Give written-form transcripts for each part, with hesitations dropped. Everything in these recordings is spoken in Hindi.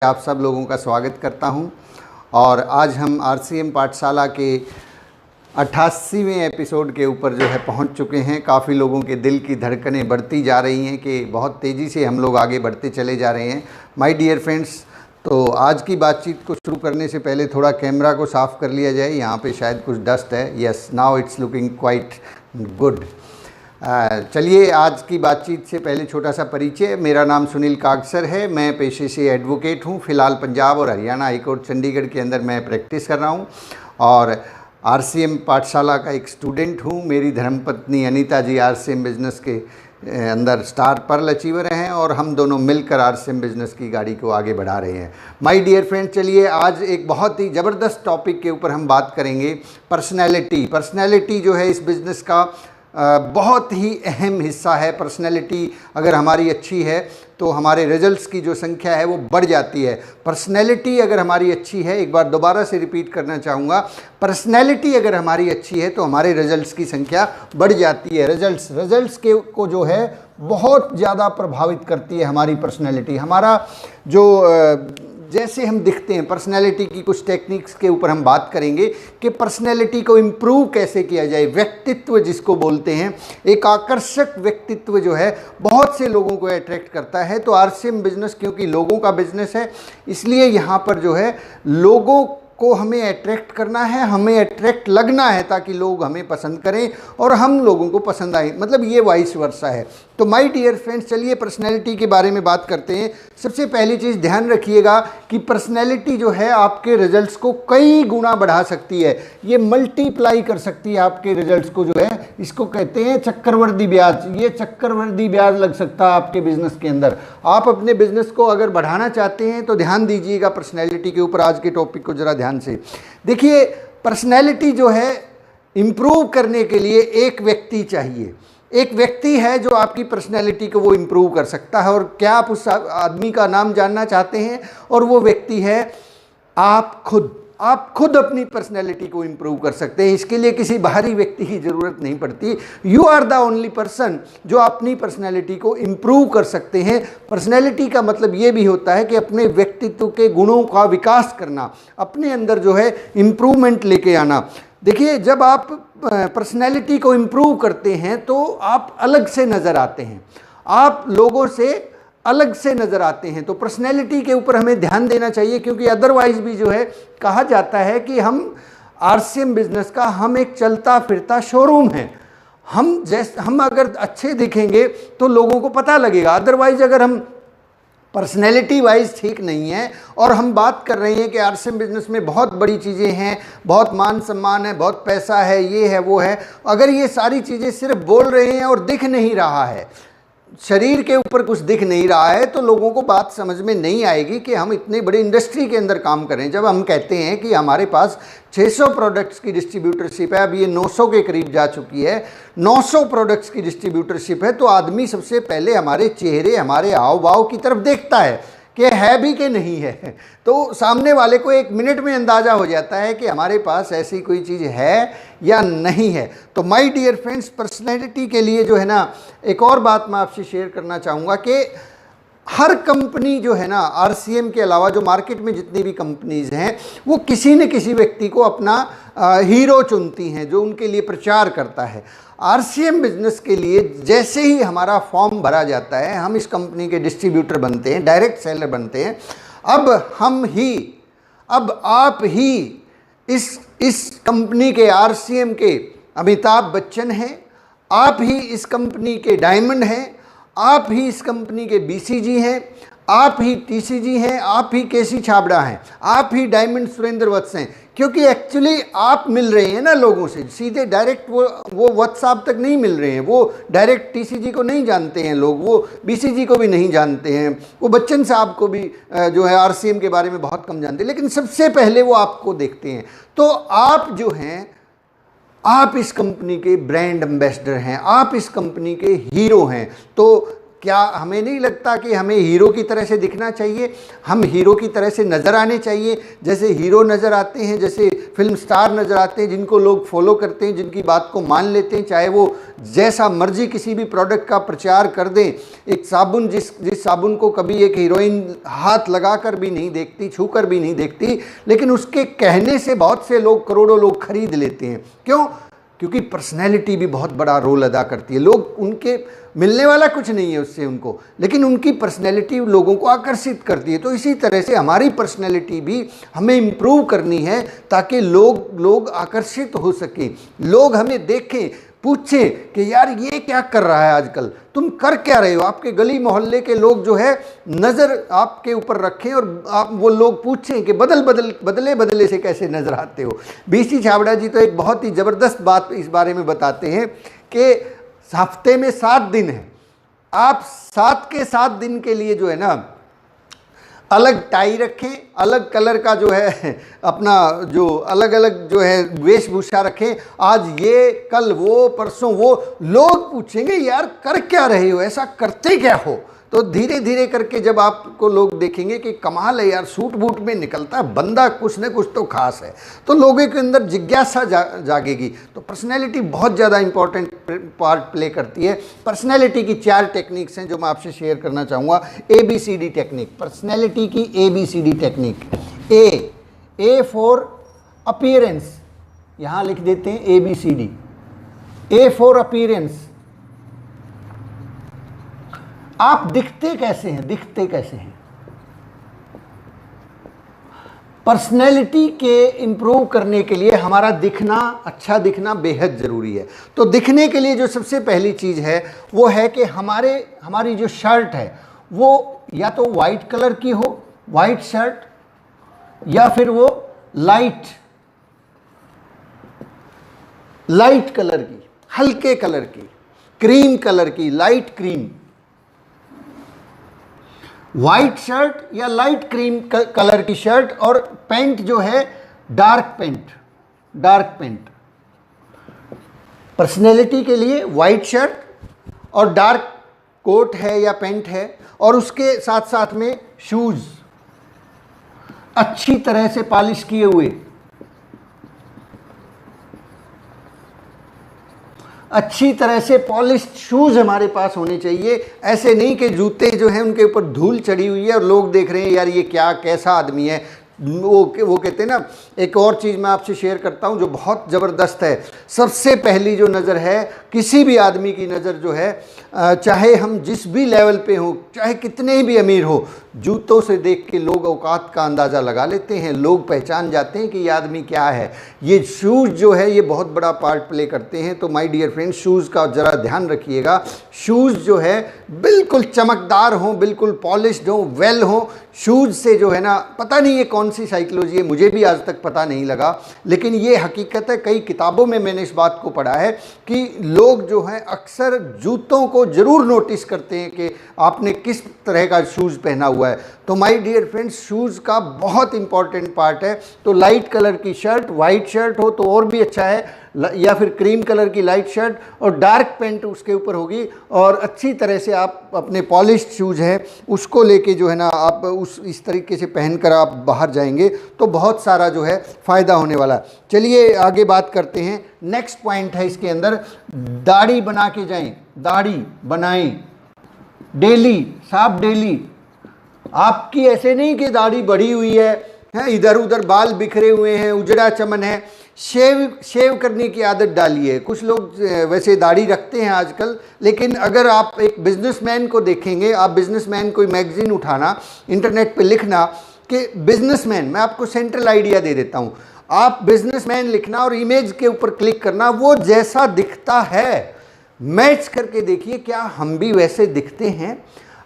आप सब लोगों का स्वागत करता हूं। और आज हम आरसीएम पाठशाला के 88वें एपिसोड के ऊपर जो है पहुंच चुके हैं। काफ़ी लोगों के दिल की धड़कनें बढ़ती जा रही हैं कि बहुत तेज़ी से हम लोग आगे बढ़ते चले जा रहे हैं। माय डियर फ्रेंड्स, तो आज की बातचीत को शुरू करने से पहले थोड़ा कैमरा को साफ़ कर लिया जाए। यहाँ पे शायद कुछ डस्ट है। Yes, now it's looking quite good. चलिए, आज की बातचीत से पहले छोटा सा परिचय। मेरा नाम सुनील कागसर है। मैं पेशे से एडवोकेट हूँ। फ़िलहाल पंजाब और हरियाणा हाई कोर्ट चंडीगढ़ के अंदर मैं प्रैक्टिस कर रहा हूँ और आरसीएम पाठशाला का एक स्टूडेंट हूँ। मेरी धर्मपत्नी अनीता जी आरसीएम बिजनेस के अंदर स्टार पर्ल अचीवर हैं और हम दोनों मिलकर आरसीएम बिजनेस की गाड़ी को आगे बढ़ा रहे हैं। माय डियर फ्रेंड, चलिए आज एक बहुत ही ज़बरदस्त टॉपिक के ऊपर हम बात करेंगे। पर्सनैलिटी जो है इस बिज़नेस का बहुत ही अहम हिस्सा है। पर्सनैलिटी अगर हमारी अच्छी है तो हमारे रिजल्ट्स की जो संख्या है वो बढ़ जाती है। पर्सनैलिटी अगर हमारी अच्छी है, एक बार दोबारा से रिपीट करना चाहूँगा, पर्सनैलिटी अगर हमारी अच्छी है तो हमारे रिजल्ट्स की संख्या बढ़ जाती है। रिजल्ट्स को जो है बहुत ज़्यादा प्रभावित करती है हमारी पर्सनैलिटी। हमारा जो जैसे हम दिखते हैं, पर्सनैलिटी की कुछ टेक्निक्स के ऊपर हम बात करेंगे कि पर्सनैलिटी को इम्प्रूव कैसे किया जाए। व्यक्तित्व जिसको बोलते हैं, एक आकर्षक व्यक्तित्व जो है बहुत से लोगों को अट्रैक्ट करता है। तो आरसीएम बिजनेस क्योंकि लोगों का बिजनेस है, इसलिए यहाँ पर जो है लोगों को हमें अट्रैक्ट करना है, हमें अट्रैक्ट लगना है ताकि लोग हमें पसंद करें और हम लोगों को पसंद आए। मतलब ये वाइस वर्सा है। तो माय डियर फ्रेंड्स, चलिए पर्सनैलिटी के बारे में बात करते हैं। सबसे पहली चीज़ ध्यान रखिएगा कि पर्सनैलिटी जो है आपके रिजल्ट्स को कई गुना बढ़ा सकती है। ये मल्टीप्लाई कर सकती है आपके रिजल्ट्स को। जो है इसको कहते हैं चक्रवृद्धि ब्याज। ये चक्रवृद्धि ब्याज लग सकता है आपके बिजनेस के अंदर। आप अपने बिजनेस को अगर बढ़ाना चाहते हैं तो ध्यान दीजिएगा पर्सनैलिटी के ऊपर। आज के टॉपिक को जरा ध्यान से देखिए। पर्सनैलिटी जो है इंप्रूव करने के लिए एक व्यक्ति चाहिए। एक व्यक्ति है जो आपकी पर्सनैलिटी को वो इंप्रूव कर सकता है। और क्या आप उस आदमी का नाम जानना चाहते हैं? और वो व्यक्ति है आप खुद। आप खुद अपनी पर्सनैलिटी को इंप्रूव कर सकते हैं। इसके लिए किसी बाहरी व्यक्ति की ज़रूरत नहीं पड़ती। You are the only person जो अपनी पर्सनैलिटी को इंप्रूव कर सकते हैं। पर्सनैलिटी का मतलब ये भी होता है कि अपने व्यक्तित्व के गुणों का विकास करना, अपने अंदर जो है इम्प्रूवमेंट लेके आना। देखिए, जब आप पर्सनैलिटी को इम्प्रूव करते हैं तो आप अलग से नज़र आते हैं, आप लोगों से अलग से नज़र आते हैं। तो पर्सनैलिटी के ऊपर हमें ध्यान देना चाहिए, क्योंकि अदरवाइज भी जो है कहा जाता है कि हम आरसीएम बिजनेस का हम एक चलता फिरता शोरूम है। हम अगर अच्छे दिखेंगे तो लोगों को पता लगेगा। अदरवाइज अगर हम पर्सनैलिटी वाइज ठीक नहीं है और हम बात कर रहे हैं कि आरसीएम बिजनेस में बहुत बड़ी चीज़ें हैं, बहुत मान सम्मान है, बहुत पैसा है, ये है वो है, अगर ये सारी चीज़ें सिर्फ बोल रहे हैं और दिख नहीं रहा है, शरीर के ऊपर कुछ दिख नहीं रहा है, तो लोगों को बात समझ में नहीं आएगी कि हम इतने बड़े इंडस्ट्री के अंदर काम कर रहे हैं। जब हम कहते हैं कि हमारे पास 600 प्रोडक्ट्स की डिस्ट्रीब्यूटरशिप है, अब ये 900 के करीब जा चुकी है, 900 प्रोडक्ट्स की डिस्ट्रीब्यूटरशिप है, तो आदमी सबसे पहले हमारे चेहरे, हमारे हाव भाव की तरफ देखता है कि है भी कि नहीं है। तो सामने वाले को एक मिनट में अंदाज़ा हो जाता है कि हमारे पास ऐसी कोई चीज़ है या नहीं है। तो माय डियर फ्रेंड्स, पर्सनैलिटी के लिए जो है ना, एक और बात मैं आपसे शेयर करना चाहूँगा कि हर कंपनी जो है ना, आरसीएम के अलावा जो मार्केट में जितनी भी कंपनीज़ हैं, वो किसी न किसी व्यक्ति को अपना हीरो चुनती हैं जो उनके लिए प्रचार करता है। आरसीएम बिजनेस के लिए जैसे ही हमारा फॉर्म भरा जाता है, हम इस कंपनी के डिस्ट्रीब्यूटर बनते हैं, डायरेक्ट सेलर बनते हैं। अब आप ही इस कंपनी के आरसीएम के अमिताभ बच्चन हैं, आप ही इस कंपनी के डायमंड हैं, आप ही इस कंपनी के बीसीजी हैं, आप ही टीसीजी हैं, आप ही केसी छाबड़ा हैं, आप ही डायमंड सुरेंद्र वत्स हैं। क्योंकि एक्चुअली आप मिल रहे हैं ना लोगों से सीधे, डायरेक्ट वो वत्स साहब तक नहीं मिल रहे हैं, वो डायरेक्ट टीसीजी को नहीं जानते हैं लोग, वो बीसीजी को भी नहीं जानते हैं, वो बच्चन साहब को भी जो है आरसीएम के बारे में बहुत कम जानते हैं, लेकिन सबसे पहले वो आपको देखते हैं। तो आप जो हैं, आप इस कंपनी के ब्रांड एम्बेसडर हैं, आप इस कंपनी के हीरो हैं। तो क्या हमें नहीं लगता कि हमें हीरो की तरह से दिखना चाहिए? हम हीरो की तरह से नज़र आने चाहिए, जैसे हीरो नज़र आते हैं, जैसे फिल्म स्टार नज़र आते हैं, जिनको लोग फॉलो करते हैं, जिनकी बात को मान लेते हैं, चाहे वो जैसा मर्जी किसी भी प्रोडक्ट का प्रचार कर दें। एक साबुन, जिस साबुन को कभी एक हीरोइन हाथ लगाकर भी नहीं देखती, छूकर भी नहीं देखती, लेकिन उसके कहने से बहुत से लोग, करोड़ों लोग खरीद लेते हैं। क्यों? क्योंकि पर्सनैलिटी भी बहुत बड़ा रोल अदा करती है। लोग, उनके मिलने वाला कुछ नहीं है उससे उनको, लेकिन उनकी पर्सनैलिटी लोगों को आकर्षित करती है। तो इसी तरह से हमारी पर्सनैलिटी भी हमें इम्प्रूव करनी है, ताकि लोग आकर्षित हो सकें, लोग हमें देखें, पूछें कि यार ये क्या कर रहा है आजकल, तुम कर क्या रहे हो। आपके गली मोहल्ले के लोग जो है नज़र आपके ऊपर रखें, और आप वो लोग पूछें कि बदले से कैसे नज़र आते हो। बीसी छाबड़ा जी तो एक बहुत ही ज़बरदस्त बात इस बारे में बताते हैं कि हफ्ते में 7 दिन है, आप 7 के 7 दिन के लिए जो है ना अलग टाई रखें, अलग कलर का जो है अपना जो अलग अलग जो है वेशभूषा रखें। आज ये, कल वो, परसों वो। लोग पूछेंगे यार कर क्या रहे हो, ऐसा करते क्या हो। तो धीरे धीरे करके जब आपको लोग देखेंगे कि कमाल है यार, सूट बूट में निकलता है बंदा, कुछ न कुछ तो खास है, तो लोगों के अंदर जिज्ञासा जागेगी। तो पर्सनैलिटी बहुत ज़्यादा इंपॉर्टेंट पार्ट प्ले करती है। पर्सनैलिटी की 4 टेक्निक्स हैं जो मैं आपसे शेयर करना चाहूँगा। ABCD टेक्निक, पर्सनैलिटी की ABCD technique. A for appearance, यहाँ लिख देते हैं ABCD। A फॉर अपीयरेंस, आप दिखते कैसे हैं। पर्सनैलिटी के इम्प्रूव करने के लिए हमारा दिखना, अच्छा दिखना बेहद ज़रूरी है। तो दिखने के लिए जो सबसे पहली चीज़ है वो है कि हमारी जो शर्ट है वो या तो वाइट कलर की हो, वाइट शर्ट, या फिर वो लाइट कलर की, हल्के कलर की, क्रीम कलर की, लाइट क्रीम, वाइट शर्ट या लाइट क्रीम कलर की शर्ट, और पैंट जो है डार्क पैंट। पर्सनैलिटी के लिए वाइट शर्ट और डार्क कोट है या पैंट है, और उसके साथ साथ में शूज़ अच्छी तरह से पॉलिश किए हुए, अच्छी तरह से पॉलिश्ड शूज़ हमारे पास होने चाहिए। ऐसे नहीं कि जूते जो हैं उनके ऊपर धूल चढ़ी हुई है और लोग देख रहे हैं यार ये क्या, कैसा आदमी है। वो कहते हैं ना। एक और चीज़ मैं आपसे शेयर करता हूँ जो बहुत ज़बरदस्त है। सबसे पहली जो नज़र है, किसी भी आदमी की नज़र जो है, चाहे हम जिस भी लेवल पे हों, चाहे कितने भी अमीर हो, जूतों से देख के लोग औकात का अंदाज़ा लगा लेते हैं। लोग पहचान जाते हैं कि ये आदमी क्या है। ये शूज़ जो है ये बहुत बड़ा पार्ट प्ले करते हैं। तो माय डियर फ्रेंड्स, शूज़ का ज़रा ध्यान रखिएगा। शूज़ जो है बिल्कुल चमकदार हों, बिल्कुल पॉलिश्ड हों, वेल हों। शूज़ से जो है ना, पता नहीं ये कौन सी साइकोलॉजी है, मुझे भी आज तक पता नहीं लगा, लेकिन ये हकीकत है। कई किताबों में मैंने इस बात को पढ़ा है कि लोग जो हैं अक्सर जूतों को ज़रूर नोटिस करते हैं कि आपने किस तरह का शूज़ पहना हुआ है। तो माय डियर फ्रेंड्स, शूज़ का बहुत इंपॉर्टेंट पार्ट है। तो लाइट कलर की शर्ट, वाइट शर्ट हो तो और भी अच्छा है, या फिर क्रीम कलर की लाइट शर्ट और डार्क पैंट उसके ऊपर होगी, और अच्छी तरह से आप अपने पॉलिश्ड शूज़ हैं उसको लेके जो है ना, आप इस तरीके से पहनकर आप बाहर जाएंगे तो बहुत सारा जो है फ़ायदा होने वाला है। चलिए आगे बात करते हैं। नेक्स्ट पॉइंट है इसके अंदर, दाढ़ी बना के जाएं, दाढ़ी बनाएं डेली, साफ डेली। आपकी ऐसे नहीं कि दाढ़ी बढ़ी हुई है, इधर उधर बाल बिखरे हुए हैं, उजड़ा चमन है। शेव करने की आदत डालिए। कुछ लोग वैसे दाढ़ी रखते हैं आजकल, लेकिन अगर आप एक बिजनेसमैन को देखेंगे, आप बिजनेसमैन कोई मैगजीन उठाना, इंटरनेट पे लिखना कि बिजनेसमैन, मैं आपको सेंट्रल आइडिया दे देता हूँ, आप बिजनेसमैन लिखना और इमेज के ऊपर क्लिक करना, वो जैसा दिखता है मैच करके देखिए क्या हम भी वैसे दिखते हैं।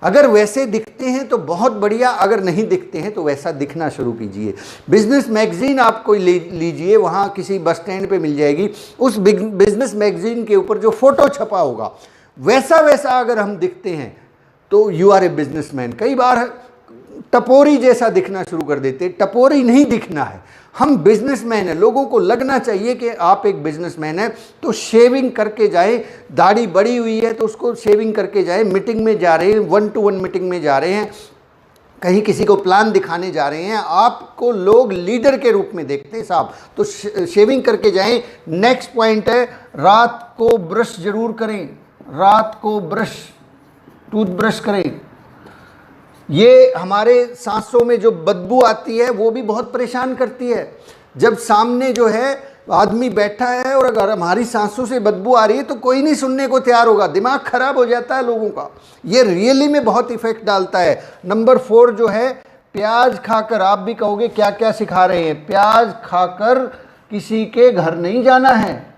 अगर वैसे दिखते हैं तो बहुत बढ़िया, अगर नहीं दिखते हैं तो वैसा दिखना शुरू कीजिए। बिजनेस मैगजीन आप कोई लीजिए, वहाँ किसी बस स्टैंड पे मिल जाएगी। उस बिजनेस मैगजीन के ऊपर जो फोटो छपा होगा वैसा वैसा अगर हम दिखते हैं तो यू आर ए बिजनेसमैन। कई बार टपोरी जैसा दिखना शुरू कर देते, टपोरी नहीं दिखना है, हम बिजनेसमैन हैं। लोगों को लगना चाहिए कि आप एक बिजनेसमैन हैं। तो शेविंग करके जाए, दाढ़ी बड़ी हुई है तो उसको शेविंग करके जाए। मीटिंग में जा रहे हैं, 1-to-1 मीटिंग में जा रहे हैं, कहीं किसी को प्लान दिखाने जा रहे हैं, आपको लोग लीडर के रूप में देखते हैं साहब, तो शेविंग करके जाएं। नेक्स्ट पॉइंट है, रात को ब्रश जरूर करें, रात को ब्रश, टूथब्रश करें। ये हमारे सांसों में जो बदबू आती है वो भी बहुत परेशान करती है। जब सामने जो है आदमी बैठा है और अगर हमारी सांसों से बदबू आ रही है तो कोई नहीं सुनने को तैयार होगा, दिमाग खराब हो जाता है लोगों का। ये रियली में बहुत इफेक्ट डालता है। नंबर 4 जो है, प्याज खाकर, आप भी कहोगे क्या क्या सिखा रहे हैं, प्याज खाकर किसी के घर नहीं जाना है।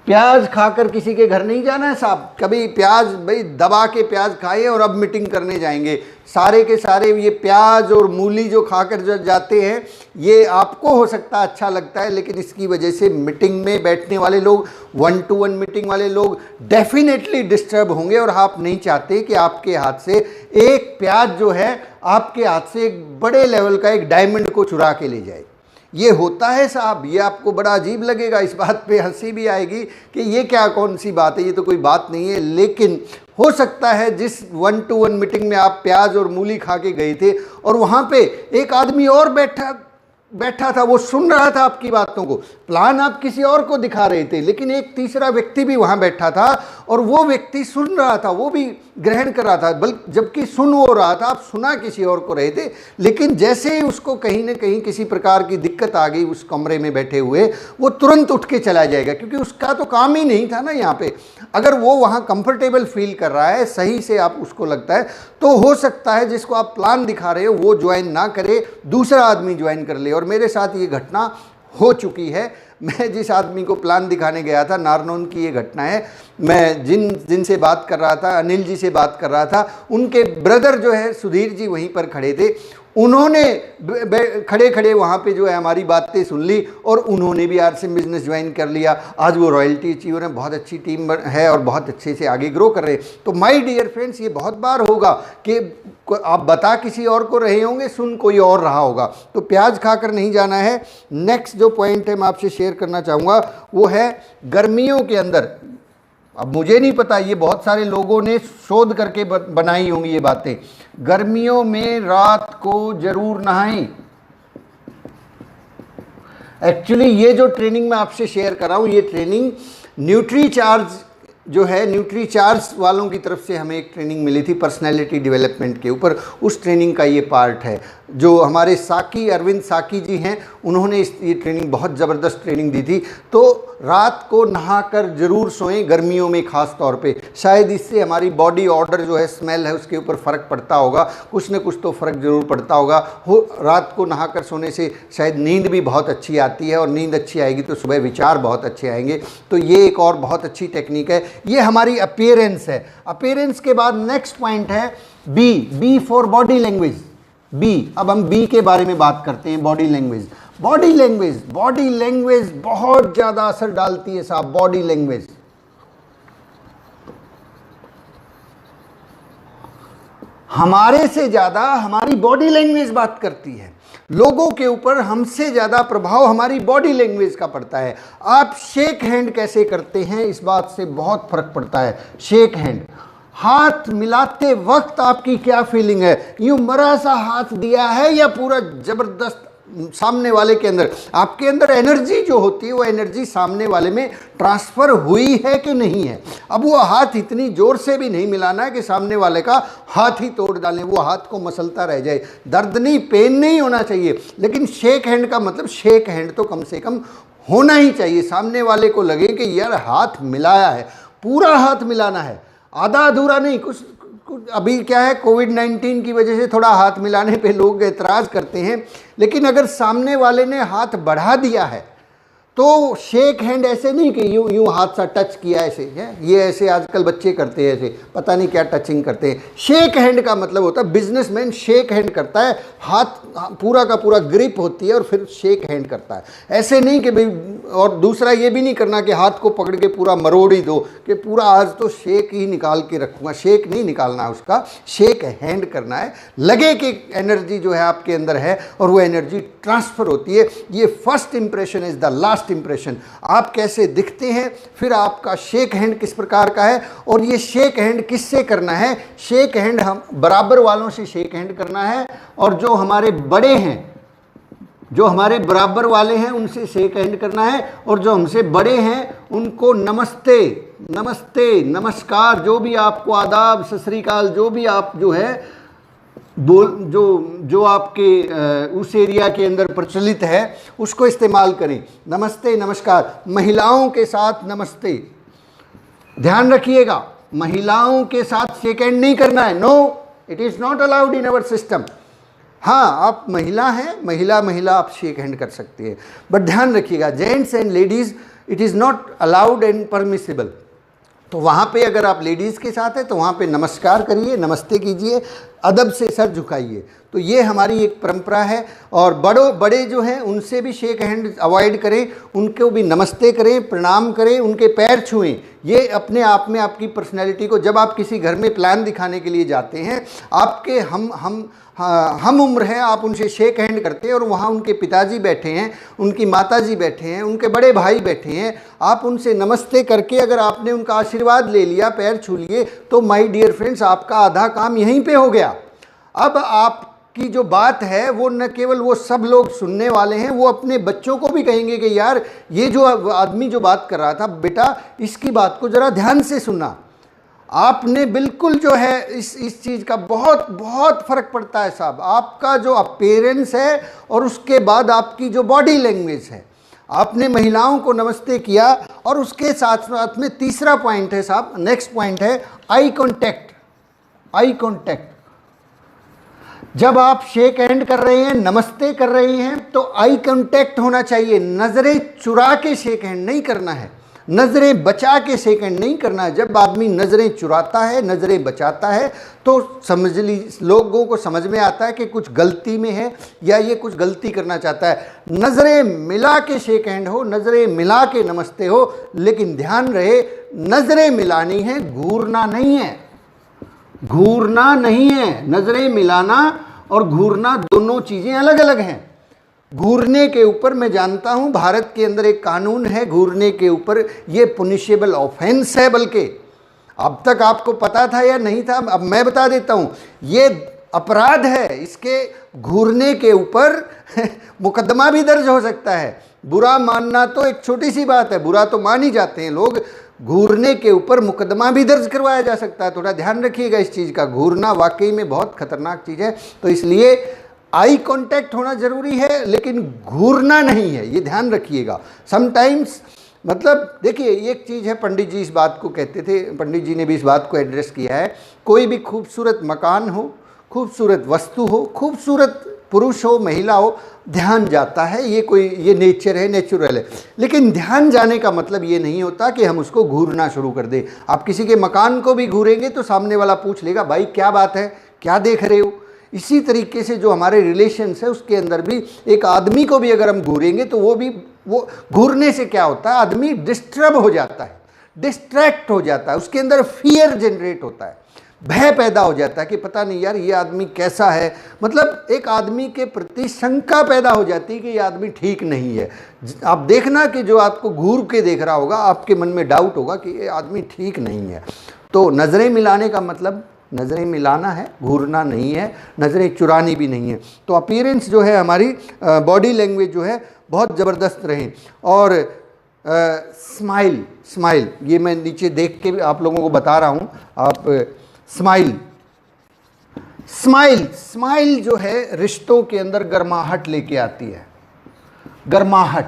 प्याज खाकर किसी के घर नहीं जाना है साहब। कभी प्याज भाई दबा के प्याज खाए और अब मीटिंग करने जाएंगे, सारे के सारे ये प्याज और मूली जो खाकर जो जाते हैं, ये आपको हो सकता है अच्छा लगता है, लेकिन इसकी वजह से मीटिंग में बैठने वाले लोग, 1 to 1 मीटिंग वाले लोग डेफिनेटली डिस्टर्ब होंगे। और आप नहीं चाहते कि आपके हाथ से एक प्याज जो है आपके हाथ से एक बड़े लेवल का एक डायमंड को चुरा के ले जाए। ये होता है साहब। ये आपको बड़ा अजीब लगेगा, इस बात पे हंसी भी आएगी कि ये क्या कौन सी बात है, ये तो कोई बात नहीं है। लेकिन हो सकता है जिस 1 to 1 मीटिंग में आप प्याज और मूली खा के गए थे और वहाँ पे एक आदमी और बैठा था, वो सुन रहा था आपकी बातों को। प्लान आप किसी और को दिखा रहे थे, लेकिन एक तीसरा व्यक्ति भी वहाँ बैठा था और वो व्यक्ति सुन रहा था, वो भी ग्रहण कर रहा था। बल्कि जबकि सुन हो रहा था, आप सुना किसी और को रहे थे, लेकिन जैसे ही उसको कहीं ना कहीं किसी प्रकार की दिक्कत आ गई उस कमरे में बैठे हुए, वो तुरंत उठ के चला जाएगा, क्योंकि उसका तो काम ही नहीं था ना यहाँ पे। अगर वो वहाँ कंफर्टेबल फील कर रहा है, सही से आप उसको लगता है, तो हो सकता है जिसको आप प्लान दिखा रहे हो वो ज्वाइन ना करे, दूसरा आदमी ज्वाइन कर ले। और मेरे साथ ये घटना हो चुकी है। मैं जिस आदमी को प्लान दिखाने गया था, नारनौल की ये घटना है। मैं जिनसे बात कर रहा था, अनिल जी से बात कर रहा था, उनके ब्रदर जो है सुधीर जी वहीं पर खड़े थे। उन्होंने खड़े खड़े वहाँ पे जो है हमारी बातें सुन ली और उन्होंने भी आरसीएम बिजनेस ज्वाइन कर लिया। आज वो रॉयल्टी अचीवर है, बहुत अच्छी टीम है और बहुत अच्छे से आगे ग्रो कर रहे हैं। तो माय डियर फ्रेंड्स, ये बहुत बार होगा कि आप बता किसी और को रहे होंगे, सुन कोई और रहा होगा। तो प्याज खाकर नहीं जाना है। नेक्स्ट जो पॉइंट है मैं आपसे शेयर करना चाहूँगा वो है गर्मियों के अंदर। अब मुझे नहीं पता, ये बहुत सारे लोगों ने शोध करके बनाई होंगी ये बातें। गर्मियों में रात को जरूर नहाएं। एक्चुअली ये जो ट्रेनिंग मैं आपसे शेयर कर रहा हूँ, ये ट्रेनिंग न्यूट्रीचार्ज जो है, न्यूट्रीचार्ज वालों की तरफ से हमें एक ट्रेनिंग मिली थी पर्सनैलिटी डेवलपमेंट के ऊपर। उस ट्रेनिंग का ये पार्ट है। जो हमारे साकी, अरविंद साकी जी हैं, उन्होंने ये ट्रेनिंग, बहुत ज़बरदस्त ट्रेनिंग दी थी। तो रात को नहाकर ज़रूर सोएं, गर्मियों में ख़ास तौर पे। शायद इससे हमारी बॉडी ऑर्डर जो है, स्मेल है, उसके ऊपर फ़र्क पड़ता होगा, कुछ न कुछ तो फ़र्क ज़रूर पड़ता होगा। रात को नहाकर सोने से शायद नींद भी बहुत अच्छी आती है, और नींद अच्छी आएगी तो सुबह विचार बहुत अच्छे आएंगे। तो ये एक और बहुत अच्छी टेक्निक है। ये हमारी अपीयरेंस है। अपीयरेंस के बाद नेक्स्ट पॉइंट है B for body language. B, अब हम बी के बारे में बात करते हैं। Body language, body language, body language बहुत ज़्यादा असर डालती है साहब। बॉडी लैंग्वेज, हमारे से ज़्यादा हमारी बॉडी लैंग्वेज बात करती है। लोगों के ऊपर हमसे ज़्यादा प्रभाव हमारी बॉडी लैंग्वेज का पड़ता है। आप शेक हैंड कैसे करते हैं, इस बात से बहुत फर्क पड़ता है। शेक हैंड, हाथ मिलाते वक्त आपकी क्या फीलिंग है, यूं मरा सा हाथ दिया है या पूरा जबरदस्त सामने वाले के अंदर, आपके अंदर एनर्जी जो होती है वो एनर्जी सामने वाले में ट्रांसफ़र हुई है कि नहीं है। अब वो हाथ इतनी ज़ोर से भी नहीं मिलाना है कि सामने वाले का हाथ ही तोड़ डालें, वो हाथ को मसलता रह जाए। दर्द नहीं, पेन नहीं होना चाहिए, लेकिन शेक हैंड का मतलब शेक हैंड तो कम से कम होना ही चाहिए। सामने वाले को लगे कि यार हाथ मिलाया है, पूरा हाथ मिलाना है, आधा अधूरा नहीं। कुछ अभी क्या है, कोविड-19 की वजह से थोड़ा हाथ मिलाने पे लोग एतराज़ करते हैं, लेकिन अगर सामने वाले ने हाथ बढ़ा दिया है तो शेक हैंड ऐसे नहीं कि यूँ यूँ हाथ सा टच किया ऐसे है। ये ऐसे आजकल बच्चे करते हैं, ऐसे पता नहीं क्या टचिंग करते हैं। शेक हैंड का मतलब होता है, बिजनेसमैन शेक हैंड करता है, हाथ पूरा का पूरा ग्रिप होती है और फिर शेक हैंड करता है। ऐसे नहीं कि भाई, और दूसरा ये भी नहीं करना कि हाथ को पकड़ के पूरा मरोड़ ही दो कि पूरा आज तो शेक ही निकाल के रखूँगा। शेक नहीं निकालना है उसका, शेक हैंड करना है। लगे कि एनर्जी जो है आपके अंदर है और वो एनर्जी ट्रांसफ़र होती है। ये first impression is the last last impression, आप कैसे दिखते हैं, फिर आपका शेक हैंड किस प्रकार का है। और ये शेक हैंड किससे करना है? शेक हैंड हम बराबर वालों से शेक हैंड करना है, और जो हमारे बड़े हैं, जो हमारे बराबर वाले हैं उनसे शेक हैंड करना है, और जो हमसे बड़े हैं उनको नमस्ते, नमस्ते, नमस्कार, जो भी आपको आदाब, सत श्री अकाल, जो भी आप जो है बोल, जो आपके उस एरिया के अंदर प्रचलित है उसको इस्तेमाल करें। नमस्ते, नमस्कार। महिलाओं के साथ नमस्ते, ध्यान रखिएगा, महिलाओं के साथ शेक हैंड नहीं करना है। No, it is not allowed in our system. हाँ, आप महिला हैं, महिला आप शेक हैंड कर सकते हैं, बट ध्यान रखिएगा, gents and ladies it is not allowed and permissible. तो वहाँ पे अगर आप लेडीज़ के साथ हैं तो वहाँ पे नमस्कार करिए, नमस्ते कीजिए, अदब से सर झुकाइए। तो ये हमारी एक परंपरा है। और बड़े जो हैं उनसे भी शेक हैंड अवॉइड करें, उनको भी नमस्ते करें, प्रणाम करें, उनके पैर छुएं। ये अपने आप में आपकी पर्सनैलिटी को, जब आप किसी घर में प्लान दिखाने के लिए जाते हैं, आपके हम उम्र हैं, आप उनसे शेक हैंड करते हैं, और वहाँ उनके पिताजी बैठे हैं, उनकी माताजी बैठे हैं, उनके बड़े भाई बैठे हैं, आप उनसे नमस्ते करके अगर आपने उनका आशीर्वाद ले लिया, पैर छू लिए, तो माय डियर फ्रेंड्स, आपका आधा काम यहीं पे हो गया। अब आपकी जो बात है वो न केवल वो सब लोग सुनने वाले हैं, वो अपने बच्चों को भी कहेंगे कि यार ये जो आदमी जो बात कर रहा था, बेटा इसकी बात को ज़रा ध्यान से सुनना। आपने बिल्कुल जो है इस चीज़ का बहुत बहुत फ़र्क पड़ता है साहब, आपका जो अपीयरेंस है और उसके बाद आपकी जो बॉडी लैंग्वेज है। आपने महिलाओं को नमस्ते किया, और उसके साथ साथ में तीसरा पॉइंट है साहब, नेक्स्ट पॉइंट है आई कॉन्टैक्ट। आई कॉन्टैक्ट, जब आप शेक हैंड कर रहे हैं, नमस्ते कर रहे हैं, तो आई कॉन्टैक्ट होना चाहिए। नज़रें चुरा के शेक हैंड नहीं करना है, नज़रें बचा के शेक हैंड नहीं करना है। जब आदमी नज़रें चुराता है, नज़रें बचाता है, तो समझ ली लोगों को समझ में आता है कि कुछ गलती में है या ये कुछ गलती करना चाहता है। नज़रें मिला के शेक हैंड हो, नज़रें मिला के नमस्ते हो, लेकिन ध्यान रहे नज़रें मिलानी है, घूरना नहीं है। घूरना नहीं है, नज़रें मिलाना और घूरना दोनों चीज़ें अलग अलग हैं। घूरने के ऊपर मैं जानता हूं भारत के अंदर एक कानून है, घूरने के ऊपर ये पुनिशेबल ऑफेंस है, बल्कि अब तक आपको पता था या नहीं था, अब मैं बता देता हूं, ये अपराध है। इसके घूरने के ऊपर मुकदमा भी दर्ज हो सकता है। बुरा मानना तो एक छोटी सी बात है, बुरा तो मान ही जाते हैं लोग, घूरने के ऊपर मुकदमा भी दर्ज करवाया जा सकता है। थोड़ा ध्यान रखिएगा इस चीज़ का, घूरना वाकई में बहुत खतरनाक चीज़ है। तो इसलिए आई कांटेक्ट होना ज़रूरी है, लेकिन घूरना नहीं है, ये ध्यान रखिएगा। समटाइम्स मतलब देखिए, एक चीज़ है, पंडित जी इस बात को कहते थे, पंडित जी ने भी इस बात को एड्रेस किया है, कोई भी खूबसूरत मकान हो, खूबसूरत वस्तु हो, खूबसूरत पुरुष हो, महिला हो, ध्यान जाता है, ये नेचर है, नेचुरल है। लेकिन ध्यान जाने का मतलब ये नहीं होता कि हम उसको घूरना शुरू कर दें। आप किसी के मकान को भी घूरेंगे तो सामने वाला पूछ लेगा, भाई क्या बात है, क्या देख रहे हो। इसी तरीके से जो हमारे रिलेशंस है उसके अंदर भी एक आदमी को भी अगर हम घूरेंगे तो वो घूरने से क्या होता है, आदमी डिस्टर्ब हो जाता है, डिस्ट्रैक्ट हो जाता है, उसके अंदर फियर जनरेट होता है, भय पैदा हो जाता है कि पता नहीं यार ये आदमी कैसा है। मतलब एक आदमी के प्रति शंका पैदा हो जाती है कि ये आदमी ठीक नहीं है। आप देखना कि जो आपको घूर के देख रहा होगा, आपके मन में डाउट होगा कि ये आदमी ठीक नहीं है। तो नज़रें मिलाने का मतलब नज़रें मिलाना है, घूरना नहीं है, नज़रें चुरानी भी नहीं है। तो अपीयरेंस जो है, हमारी बॉडी लैंग्वेज जो है बहुत ज़बरदस्त रहे। और स्माइल ये मैं नीचे देख के भी आप लोगों को बता रहा हूँ। आप स्माइल जो है रिश्तों के अंदर गर्माहट लेके आती है, गर्माहट।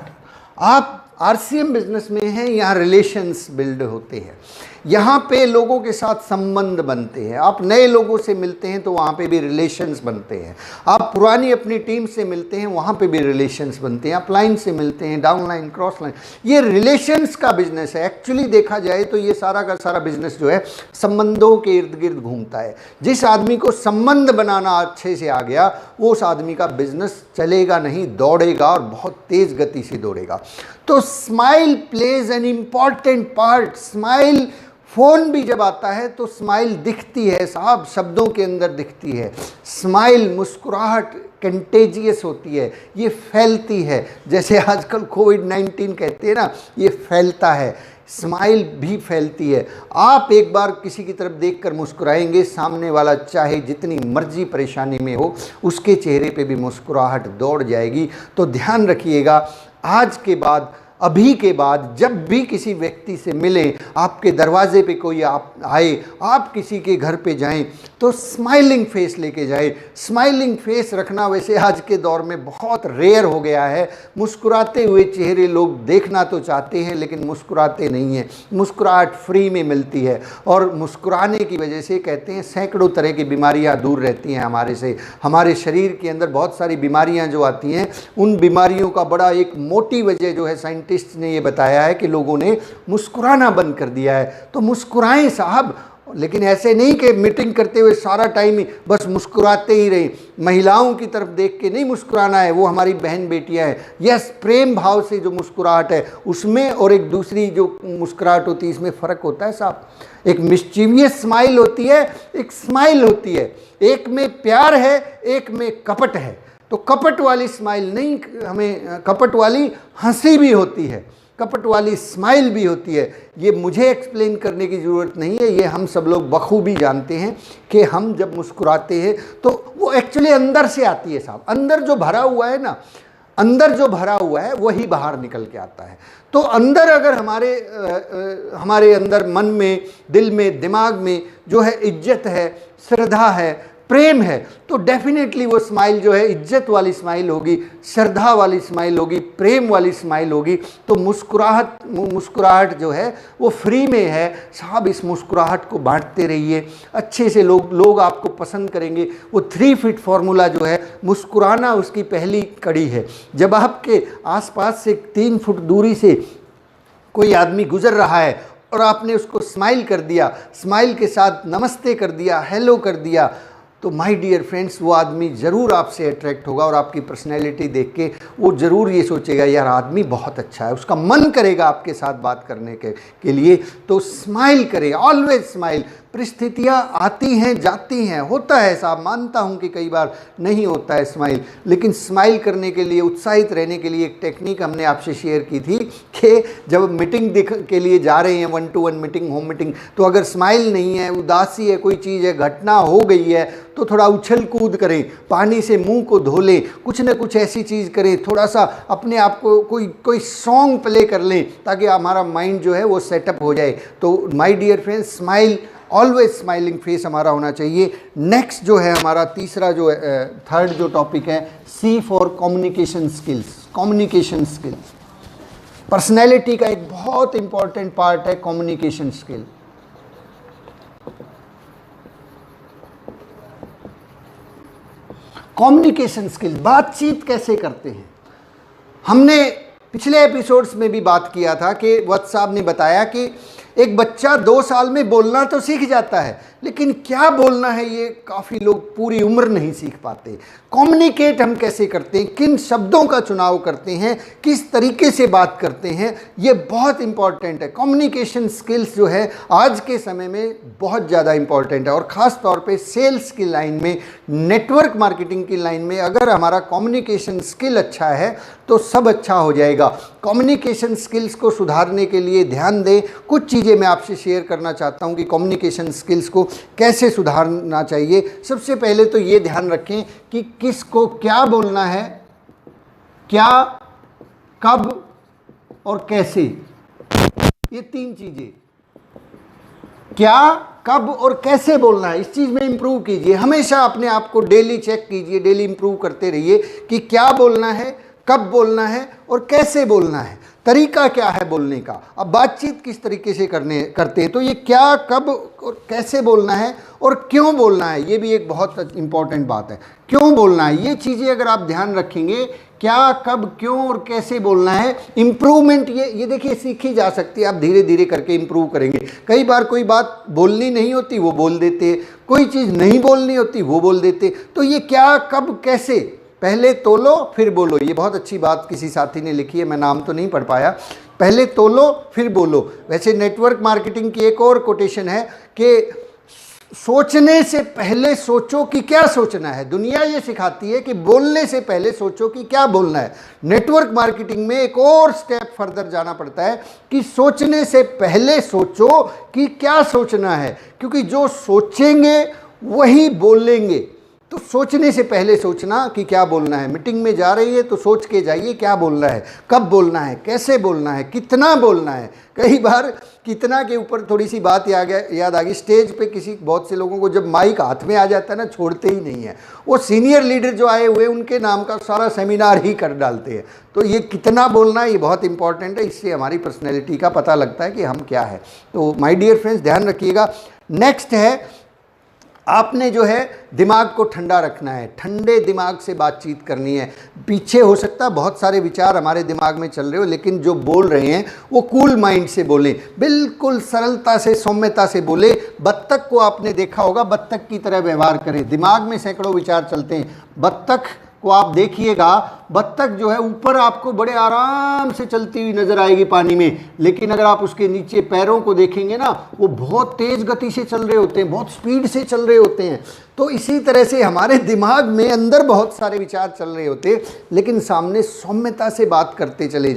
आप आरसीएम बिजनेस में हैं, यहाँ रिलेशंस बिल्ड होते हैं, यहाँ पे लोगों के साथ संबंध बनते हैं। आप नए लोगों से मिलते हैं तो वहाँ पे भी रिलेशंस बनते हैं। आप पुरानी अपनी टीम से मिलते हैं, वहाँ पे भी रिलेशंस बनते हैं। आप लाइन से मिलते हैं, डाउन लाइन, क्रॉस लाइन, ये रिलेशंस का बिजनेस है। एक्चुअली देखा जाए तो ये सारा का सारा बिजनेस जो है संबंधों के इर्द गिर्द घूमता है। जिस आदमी को संबंध बनाना अच्छे से आ गया, वो उस आदमी का बिजनेस चलेगा नहीं, दौड़ेगा और बहुत तेज़ गति से दौड़ेगा। तो smile plays an important part. Smile phone भी जब आता है तो स्माइल दिखती है साहब, शब्दों के अंदर दिखती है। स्माइल, मुस्कुराहट कंटेजियस होती है, ये फैलती है। जैसे आजकल कोविड-19 कहते हैं ना, ये फैलता है, स्माइल भी फैलती है। आप एक बार किसी की तरफ देखकर मुस्कुराएंगे, सामने वाला चाहे जितनी मर्जी परेशानी में हो, उसके चेहरे पे भी मुस्कुराहट दौड़ जाएगी। तो ध्यान रखिएगा, आज के बाद, अभी के बाद जब भी किसी व्यक्ति से मिलें, आपके दरवाजे पे कोई आप आए, आप किसी के घर पे जाएं, तो स्माइलिंग फेस लेके जाए। स्माइलिंग फेस रखना वैसे आज के दौर में बहुत रेयर हो गया है। मुस्कुराते हुए चेहरे लोग देखना तो चाहते हैं लेकिन मुस्कुराते नहीं हैं। मुस्कुराहट फ्री में मिलती है और मुस्कुराने की वजह से कहते हैं सैकड़ों तरह की बीमारियां दूर रहती हैं हमारे से। हमारे शरीर के अंदर बहुत सारी बीमारियां जो आती हैं, उन बीमारियों का बड़ा एक मोटी वजह जो है, साइंटिस्ट ने ये बताया है कि लोगों ने मुस्कुराना बंद कर दिया है। तो मुस्कुराएं साहब, लेकिन ऐसे नहीं कि मीटिंग करते हुए सारा टाइम ही बस मुस्कुराते ही रहे। महिलाओं की तरफ देख के नहीं मुस्कुराना है, वो हमारी बहन बेटियां हैं। यस, प्रेम भाव से जो मुस्कुराहट है उसमें और एक दूसरी जो मुस्कुराहट होती है, इसमें फ़र्क होता है साहब। एक मिस्चीवियस स्माइल होती है, एक स्माइल होती है, एक में प्यार है, एक में कपट है। तो कपट वाली स्माइल नहीं, हमें कपट वाली हंसी भी होती है, कपट वाली स्माइल भी होती है। ये मुझे एक्सप्लेन करने की ज़रूरत नहीं है, ये हम सब लोग बखूबी जानते हैं कि हम जब मुस्कुराते हैं तो वो एक्चुअली अंदर से आती है साहब। अंदर जो भरा हुआ है ना, अंदर जो भरा हुआ है वही बाहर निकल के आता है। तो अंदर अगर हमारे अंदर, मन में, दिल में, दिमाग में जो है इज्जत है, श्रद्धा है, प्रेम है, तो डेफिनेटली वो स्माइल जो है इज्जत वाली स्माइल होगी, श्रद्धा वाली स्माइल होगी, प्रेम वाली स्माइल होगी। तो मुस्कुराहट जो है वो फ्री में है साहब। इस मुस्कुराहट को बांटते रहिए, अच्छे से लोग आपको पसंद करेंगे। वो 3 फीट फार्मूला जो है, मुस्कुराना उसकी पहली कड़ी है। जब आपके आसपास से 3 फुट दूरी से कोई आदमी गुजर रहा है और आपने उसको स्माइल कर दिया, स्माइल के साथ नमस्ते कर दिया, हेलो कर दिया, तो माय डियर फ्रेंड्स, वो आदमी ज़रूर आपसे अट्रैक्ट होगा और आपकी पर्सनैलिटी देख के वो ज़रूर ये सोचेगा यार आदमी बहुत अच्छा है, उसका मन करेगा आपके साथ बात करने के लिए। तो स्माइल करें, ऑलवेज स्माइल। परिस्थितियाँ आती हैं जाती हैं, होता है साहब, मानता हूँ कि कई बार नहीं होता है स्माइल, लेकिन स्माइल करने के लिए, उत्साहित रहने के लिए एक टेक्निक हमने आपसे शेयर की थी कि जब मीटिंग के लिए जा रहे हैं, 1-to-1 मीटिंग, होम मीटिंग, तो अगर स्माइल नहीं है, उदासी है, कोई चीज़ है, घटना हो गई है, तो थोड़ा उछल कूद करें, पानी से मुंह को धो लें, कुछ ना कुछ ऐसी चीज़ करें, थोड़ा सा अपने आप को कोई सॉन्ग प्ले कर लें ताकि हमारा माइंड जो है वो सेटअप हो जाए। तो my dear friends, smile, always smiling face हमारा होना चाहिए। नेक्स्ट जो है हमारा तीसरा जो है, थर्ड जो टॉपिक है, C for communication skills. Communication skills personality का एक बहुत इंपॉर्टेंट पार्ट है, कम्युनिकेशन स्किल। कम्युनिकेशन स्किल्स, बातचीत कैसे करते हैं। हमने पिछले एपिसोड्स में भी बात किया था कि वत्स साहब ने बताया कि एक बच्चा 2 साल में बोलना तो सीख जाता है, लेकिन क्या बोलना है ये काफ़ी लोग पूरी उम्र नहीं सीख पाते। कम्युनिकेट हम कैसे करते हैं, किन शब्दों का चुनाव करते हैं, किस तरीके से बात करते हैं, ये बहुत इंपॉर्टेंट है। कम्युनिकेशन स्किल्स जो है आज के समय में बहुत ज़्यादा इंपॉर्टेंट है, और ख़ास तौर पे सेल्स की लाइन में, नेटवर्क मार्केटिंग की लाइन में अगर हमारा कम्युनिकेशन स्किल अच्छा है तो सब अच्छा हो जाएगा। कम्युनिकेशन स्किल्स को सुधारने के लिए ध्यान दें। कुछ चीज़ें मैं आपसे शेयर करना चाहता हूँ कि कम्युनिकेशन स्किल्स को कैसे सुधारना चाहिए। सबसे पहले तो ये ध्यान रखें कि किसको क्या बोलना है, क्या, कब और कैसे। ये 3 चीज़ें, क्या, कब और कैसे बोलना है, इस चीज़ में इंप्रूव कीजिए। हमेशा अपने आप को डेली चेक कीजिए, डेली इंप्रूव करते रहिए कि क्या बोलना है, कब बोलना है और कैसे बोलना है, तरीका क्या है बोलने का। अब बातचीत किस तरीके से करते हैं, तो ये क्या, कब और कैसे बोलना है और क्यों बोलना है, ये भी एक बहुत इंपॉर्टेंट बात है। क्यों बोलना है, ये चीज़ें अगर आप ध्यान रखेंगे, क्या, कब, क्यों और कैसे बोलना है, इम्प्रूवमेंट ये देखिए सीखी जा सकती है। आप धीरे धीरे करके इम्प्रूव करेंगे। कई बार कोई बात बोलनी नहीं होती वो बोल देते, कोई चीज़ नहीं बोलनी होती वो बोल देते। तो ये क्या, कब, कैसे, पहले तोलो फिर बोलो। ये बहुत अच्छी बात किसी साथी ने लिखी है, मैं नाम तो नहीं पढ़ पाया। पहले तोलो फिर बोलो। वैसे नेटवर्क मार्केटिंग की एक और कोटेशन है कि सोचने से पहले सोचो कि क्या सोचना है। दुनिया ये सिखाती है कि बोलने से पहले सोचो कि क्या बोलना है। नेटवर्क मार्केटिंग में एक और स्टेप फर्दर जाना पड़ता है कि सोचने से पहले सोचो कि क्या सोचना है, क्योंकि जो सोचेंगे वही बोलेंगे। तो सोचने से पहले सोचना कि क्या बोलना है। मीटिंग में जा रही है तो सोच के जाइए क्या बोलना है, कब बोलना है, कैसे बोलना है, कितना बोलना है। कई बार कितना के ऊपर थोड़ी सी बात याद आ गई। स्टेज पे बहुत से लोगों को जब माइक हाथ में आ जाता है ना, छोड़ते ही नहीं है। वो सीनियर लीडर जो आए हुए उनके नाम का सारा सेमिनार ही कर डालते हैं। तो ये कितना बोलना है ये बहुत इंपॉर्टेंट है। इससे हमारी पर्सनैलिटी का पता लगता है कि हम क्या है। तो माय डियर फ्रेंड्स, ध्यान रखिएगा। नेक्स्ट है, आपने जो है दिमाग को ठंडा रखना है, ठंडे दिमाग से बातचीत करनी है। पीछे हो सकता है बहुत सारे विचार हमारे दिमाग में चल रहे हो, लेकिन जो बोल रहे हैं वो कूल माइंड से बोलें, बिल्कुल सरलता से, सौम्यता से बोले। बत्तख को आपने देखा होगा, बत्तख की तरह व्यवहार करें। दिमाग में सैकड़ों विचार चलते हैं। बत्तख को आप देखिएगा, बत्तख जो है ऊपर आपको बड़े आराम से चलती हुई नजर आएगी पानी में, लेकिन अगर आप उसके नीचे पैरों को देखेंगे ना, वो बहुत तेज गति से चल रहे होते हैं, बहुत स्पीड से चल रहे होते हैं। तो इसी तरह से हमारे दिमाग में अंदर बहुत सारे विचार चल रहे होते हैं, लेकिन सामने सौम्यता से बात करते चले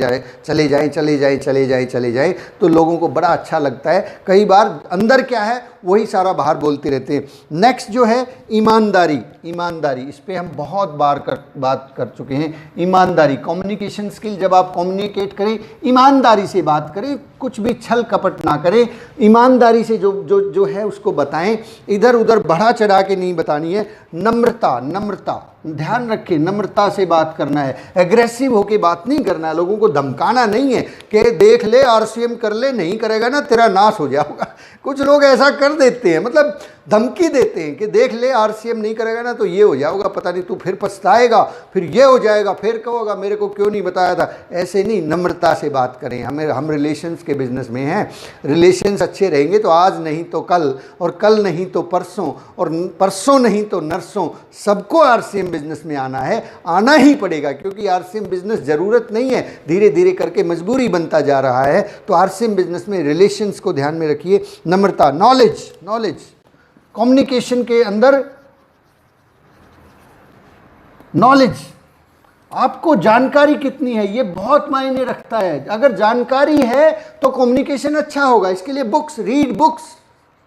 जाए तो लोगों को बड़ा अच्छा लगता है। कई बार अंदर क्या है वही सारा बाहर बोलते रहते हैं। नेक्स्ट जो है ईमानदारी। ईमानदारी, इस पे हम बहुत बार बात कर चुके हैं। ईमानदारी, कम्युनिकेशन स्किल। जब आप कम्युनिकेट करें, ईमानदारी से बात करें, कुछ भी छल कपट ना करें। ईमानदारी से जो है उसको बताएं, इधर उधर बढ़ा चढ़ा के नहीं बतानी है। नम्रता, नम्रता, ध्यान रखें, नम्रता से बात करना है। एग्रेसिव होके बात नहीं करना है, लोगों को धमकाना नहीं है कि देख ले आरसीएम कर ले, नहीं करेगा ना तेरा नाश हो जाएगा। कुछ लोग ऐसा कर देते हैं, मतलब धमकी देते हैं कि देख ले आरसीएम नहीं करेगा ना तो ये हो जाएगा, पता नहीं तू फिर पछताएगा, फिर ये हो जाएगा, फिर कहोगा मेरे को क्यों नहीं बताया था। ऐसे नहीं, नम्रता से बात करें। हम रिलेशंस के बिजनेस में हैं। रिलेशंस अच्छे रहेंगे तो आज नहीं तो कल, और कल नहीं तो परसों, और परसों नहीं तो नरसों, सबको आरसीएम बिजनेस में आना है, आना ही पड़ेगा। क्योंकि आरसीएम बिजनेस ज़रूरत नहीं है, धीरे धीरे करके मजबूरी बनता जा रहा है। तो आरसीएम बिजनेस में रिलेशंस को ध्यान में रखिए। नम्रता, नॉलेज, कम्युनिकेशन के अंदर नॉलेज, आपको जानकारी कितनी है ये बहुत मायने रखता है। अगर जानकारी है तो कम्युनिकेशन अच्छा होगा। इसके लिए books, read books,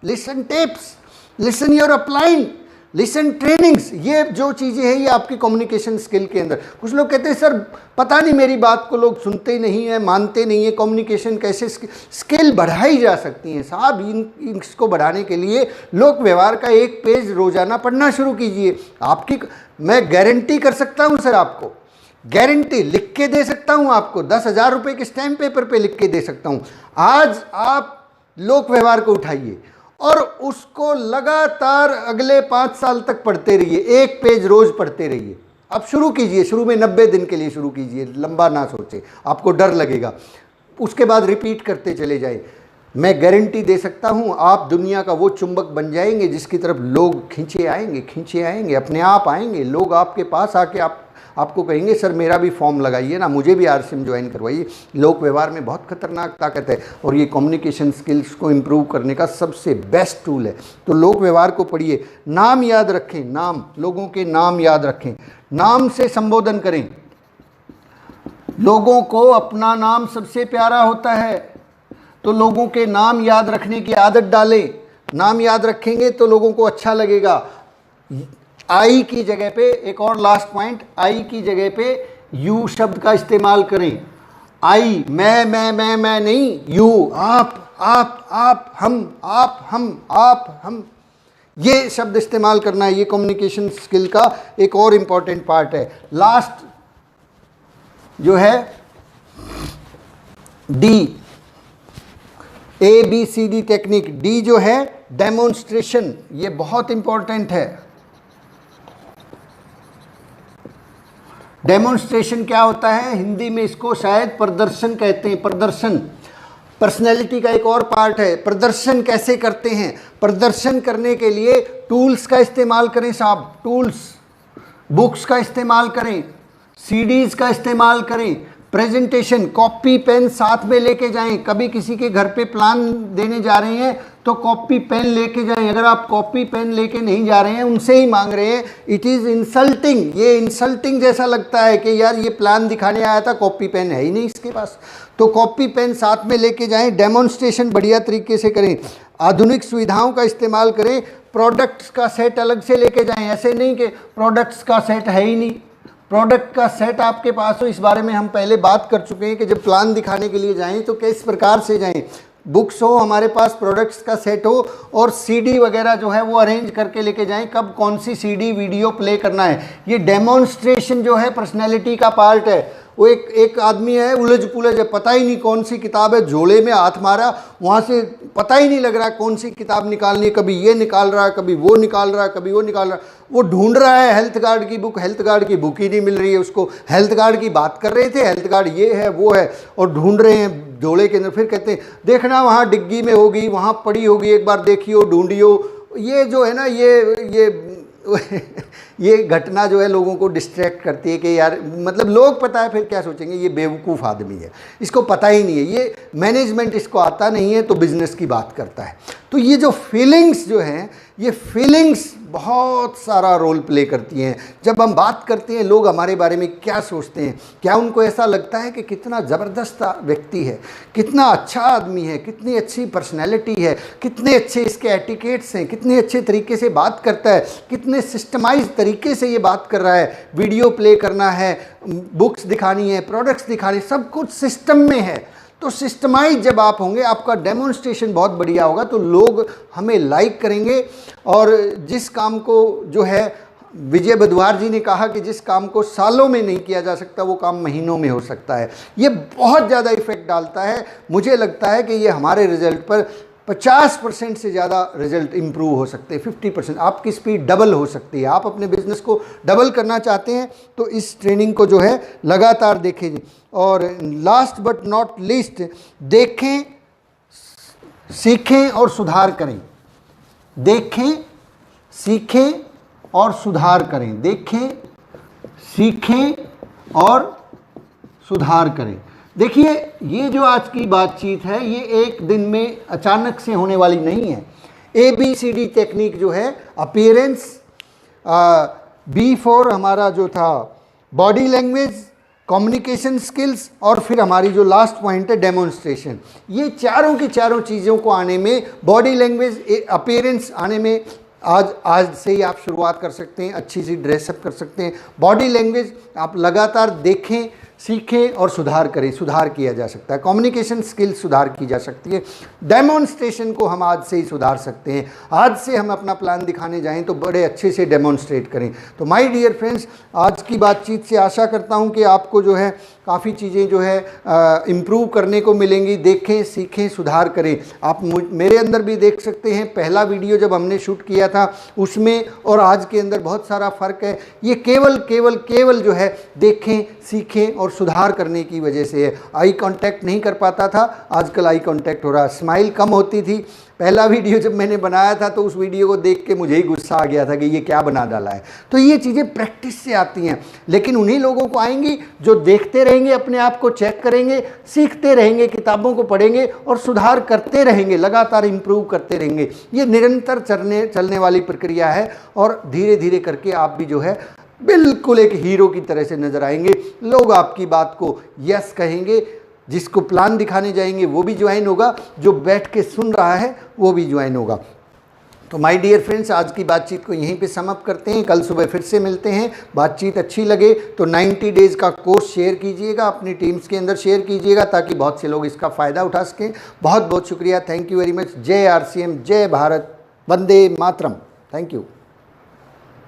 listen tapes, listen your upline, listen trainings, ये जो चीज़ें हैं ये आपकी कम्युनिकेशन स्किल के अंदर। कुछ लोग कहते हैं सर पता नहीं मेरी बात को लोग सुनते ही नहीं है, मानते नहीं है, कम्युनिकेशन कैसे स्किल बढ़ाई जा सकती हैं। साहब इसको बढ़ाने के लिए लोक व्यवहार का एक पेज रोजाना पढ़ना शुरू कीजिए। आपकी मैं गारंटी कर सकता हूँ सर, आपको गारंटी लिख के दे सकता हूँ, आपको 10,000 रुपये के स्टैम्प पेपर पे लिख के दे सकता हूँ। आज आप लोक व्यवहार को उठाइए और उसको लगातार अगले 5 साल तक पढ़ते रहिए, एक पेज रोज पढ़ते रहिए। अब शुरू कीजिए, शुरू में 90 दिन के लिए शुरू कीजिए, लंबा ना सोचे, आपको डर लगेगा। उसके बाद रिपीट करते चले जाए। मैं गारंटी दे सकता हूँ आप दुनिया का वो चुंबक बन जाएंगे जिसकी तरफ लोग खींचे आएंगे, अपने आप आएंगे। लोग आपके पास आके आपको कहेंगे सर मेरा भी फॉर्म लगाइए ना, मुझे भी आरसीएम ज्वाइन करवाइए। लोक व्यवहार में बहुत खतरनाक ताकत है और ये कम्युनिकेशन स्किल्स को इम्प्रूव करने का सबसे बेस्ट टूल है। तो लोक व्यवहार को पढ़िए। नाम याद रखें, नाम, लोगों के नाम याद रखें, नाम से संबोधन करें। लोगों को अपना नाम सबसे प्यारा होता है, तो लोगों के नाम याद रखने की आदत डालें। नाम याद रखेंगे तो लोगों को अच्छा लगेगा। आई की जगह पे, एक और लास्ट पॉइंट, आई की जगह पे यू शब्द का इस्तेमाल करें। आई, मैं नहीं, यू, आप, हम, ये शब्द इस्तेमाल करना है। ये कम्युनिकेशन स्किल का एक और इम्पॉर्टेंट पार्ट है। लास्ट जो है डी, ABCD टेक्निक। डी जो है डेमोन्स्ट्रेशन, ये बहुत इंपॉर्टेंट है। डेमोन्स्ट्रेशन क्या होता है? हिंदी में इसको शायद प्रदर्शन कहते हैं। प्रदर्शन पर्सनैलिटी का एक और पार्ट है। प्रदर्शन कैसे करते हैं? प्रदर्शन करने के लिए टूल्स का इस्तेमाल करें साहब, टूल्स। बुक्स का इस्तेमाल करें, सीडीज का इस्तेमाल करें, प्रेजेंटेशन, कॉपी पेन साथ में लेके जाएं। कभी किसी के घर पे प्लान देने जा रहे हैं तो कॉपी पेन लेके जाएं। अगर आप कॉपी पेन लेके नहीं जा रहे हैं, उनसे ही मांग रहे हैं, इट इज़ इंसल्टिंग। ये इंसल्टिंग जैसा लगता है कि यार ये प्लान दिखाने आया था, कॉपी पेन है ही नहीं इसके पास। तो कॉपी पेन साथ में लेके जाएं, डेमोन्स्ट्रेशन बढ़िया तरीके से करें, आधुनिक सुविधाओं का इस्तेमाल करें, प्रोडक्ट्स का सेट अलग से लेके जाएं। ऐसे नहीं कि प्रोडक्ट्स का सेट है ही नहीं, प्रोडक्ट का सेट आपके पास हो। इस बारे में हम पहले बात कर चुके हैं कि जब प्लान दिखाने के लिए जाएं तो किस प्रकार से जाएं। बुक्स हो हमारे पास, प्रोडक्ट्स का सेट हो, और सीडी वगैरह जो है वो अरेंज करके लेके जाएं, कब कौन सी सीडी वीडियो प्ले करना है। ये डेमोन्स्ट्रेशन जो है पर्सनैलिटी का पार्ट है। वो एक आदमी है उलझ पुलझ है, पता ही नहीं कौन सी किताब है, झोले में हाथ मारा, वहाँ से पता ही नहीं लग रहा कौन सी किताब निकालनी है। कभी ये निकाल रहा है, कभी वो निकाल रहा है, कभी वो निकाल रहा है। वो ढूंढ रहा है हेल्थ गार्ड की बुक, हेल्थ गार्ड की बुक ही नहीं मिल रही है उसको। हेल्थ गार्ड की बात कर रहे थे, हेल्थ गार्ड ये है वो है, और ढूंढ रहे हैं झोले के अंदर। फिर कहते हैं देखना वहाँ डिग्गी में होगी, वहाँ पड़ी होगी, एक बार देखियो, ढूंढियो। ये जो है ना, ये घटना जो है लोगों को डिस्ट्रैक्ट करती है कि यार, मतलब लोग पता है फिर क्या सोचेंगे, ये बेवकूफ़ आदमी है, इसको पता ही नहीं है, ये मैनेजमेंट इसको आता नहीं है, तो बिजनेस की बात करता है। तो ये जो फीलिंग्स जो हैं, ये फीलिंग्स बहुत सारा रोल प्ले करती हैं। जब हम बात करते हैं लोग हमारे बारे में क्या सोचते हैं, क्या उनको ऐसा लगता है कि कितना ज़बरदस्त व्यक्ति है, कितना अच्छा आदमी है, कितनी अच्छी पर्सनैलिटी है, कितने अच्छे इसके एटिकेट्स हैं, कितने अच्छे तरीके से बात करता है, कितने सिस्टमाइज तरीके से ये बात कर रहा है, वीडियो प्ले करना है, बुक्स दिखानी है, प्रोडक्ट्स दिखाने, सब कुछ सिस्टम में है। तो सिस्टमाइज जब आप होंगे, आपका डेमोन्स्ट्रेशन बहुत बढ़िया होगा, तो लोग हमें लाइक करेंगे। और जिस काम को जो है, विजय बुधवार जी ने कहा कि जिस काम को सालों में नहीं किया जा सकता, वो काम महीनों में हो सकता है। ये बहुत ज़्यादा इफेक्ट डालता है। मुझे लगता है कि ये हमारे रिजल्ट पर 50% से ज़्यादा रिजल्ट इम्प्रूव हो सकते हैं, 50%। आपकी स्पीड डबल हो सकती है। आप अपने बिजनेस को डबल करना चाहते हैं तो इस ट्रेनिंग को जो है लगातार देखें। और लास्ट बट नॉट लीस्ट, देखें, सीखें और सुधार करें। देखें, सीखें और सुधार करें। देखें, सीखें और सुधार करें। देखिए, ये जो आज की बातचीत है, ये एक दिन में अचानक से होने वाली नहीं है। ABCD टेक्निक जो है, अपीयरेंस, B4 हमारा जो था बॉडी लैंग्वेज, कम्युनिकेशन स्किल्स, और फिर हमारी जो लास्ट पॉइंट है डेमोन्स्ट्रेशन। ये चारों की चारों चीज़ों को आने में, बॉडी लैंग्वेज, अपीयरेंस आने में आज से ही आप शुरुआत कर सकते हैं, अच्छी सी ड्रेसअप कर सकते हैं। बॉडी लैंग्वेज आप लगातार देखें, सीखें और सुधार करें, सुधार किया जा सकता है। कम्युनिकेशन स्किल्स सुधार की जा सकती है। डेमोन्स्ट्रेशन को हम आज से ही सुधार सकते हैं। आज से हम अपना प्लान दिखाने जाएं तो बड़े अच्छे से डेमोन्स्ट्रेट करें। तो माय डियर फ्रेंड्स, आज की बातचीत से आशा करता हूं कि आपको जो है काफ़ी चीज़ें जो है इम्प्रूव करने को मिलेंगी। देखें, सीखें, सुधार करें। आप मेरे अंदर भी देख सकते हैं, पहला वीडियो जब हमने शूट किया था उसमें और आज के अंदर बहुत सारा फ़र्क है। ये केवल जो है देखें, सीखें और सुधार करने की वजह से है। आई कांटेक्ट नहीं कर पाता था, आजकल आई कांटेक्ट हो रहा है। स्माइल कम होती थी। पहला वीडियो जब मैंने बनाया था तो उस वीडियो को देख के मुझे ही गुस्सा आ गया था कि ये क्या बना डाला है। तो ये चीज़ें प्रैक्टिस से आती हैं, लेकिन उन्हीं लोगों को आएंगी जो देखते रहेंगे, अपने आप को चेक करेंगे, सीखते रहेंगे, किताबों को पढ़ेंगे और सुधार करते रहेंगे, लगातार इम्प्रूव करते रहेंगे। ये निरंतर चलने वाली प्रक्रिया है और धीरे धीरे करके आप भी जो है बिल्कुल एक हीरो की तरह से नजर आएंगे। लोग आपकी बात को यस कहेंगे। जिसको प्लान दिखाने जाएंगे वो भी ज्वाइन होगा, जो बैठ के सुन रहा है वो भी ज्वाइन होगा। तो माय डियर फ्रेंड्स, आज की बातचीत को यहीं पे समाप्त करते हैं। कल सुबह फिर से मिलते हैं। बातचीत अच्छी लगे तो 90 डेज़ का कोर्स शेयर कीजिएगा, अपनी टीम्स के अंदर शेयर कीजिएगा ताकि बहुत से लोग इसका फ़ायदा उठा सकें। बहुत बहुत शुक्रिया। Thank you very much. जय RCM, जय भारत, वंदे मातरम। Thank you.